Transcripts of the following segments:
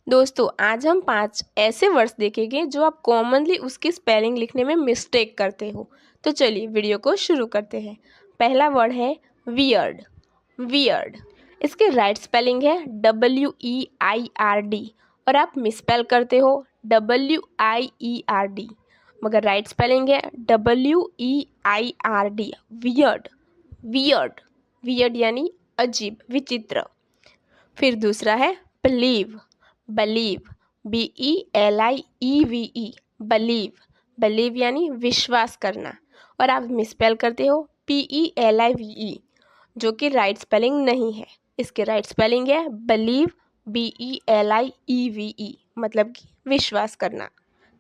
दोस्तों आज हम 5 ऐसे वर्ड्स देखेंगे जो आप कॉमनली उसकी स्पेलिंग लिखने में मिस्टेक करते हो। तो चलिए वीडियो को शुरू करते हैं। पहला वर्ड है वियर्ड। वियर्ड इसके राइट स्पेलिंग है WEIRD और आप मिसस्पेल करते हो WIERD, मगर राइट स्पेलिंग है WEIRD। वियर्ड वियर्ड वियर्ड यानी अजीब, विचित्र। फिर दूसरा है बिलीव। बलीव BELIEVE, बलीव। बलीव यानी विश्वास करना और आप मिसस्पेल करते हो PELIVE, जो कि राइट स्पेलिंग नहीं है। इसके राइट स्पेलिंग है बलीव BELIEVE, मतलब कि विश्वास करना।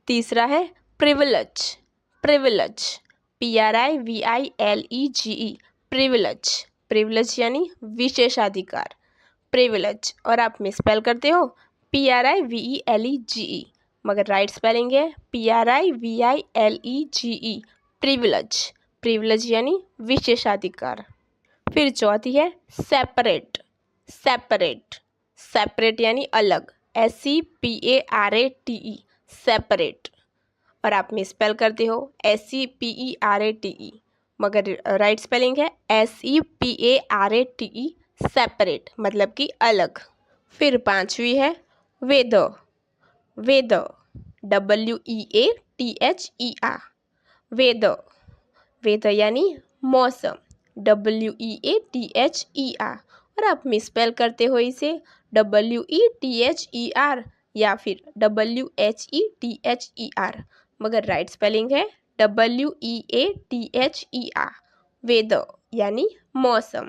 तीसरा है privilege. Privilege PRIVILEGE, privilege. Privilege यानी विशेषाधिकार, प्रिविलेज, और आप मिसस्पेल करते हो PRIVELEGE, मगर राइट स्पेलिंग है PRIVILEGE, प्रिविलेज। प्रिविलेज यानी विशेषाधिकार। फिर चौथी है सेपरेट। सेपरेट सेपरेट यानी अलग, SEPARATE, सेपरेट, और आप मिसस्पेल करते हो SEPERATE, मगर राइट स्पेलिंग है SEPARATE, सेपरेट, मतलब कि अलग। फिर पांचवी है weather. Weather WEATHER, weather. Weather यानी मौसम, WEATHER, और आप मिसस्पेल करते हो इसे WETHER या फिर WHETHER, मगर राइट स्पेलिंग है WEATHER, वेदर यानी मौसम।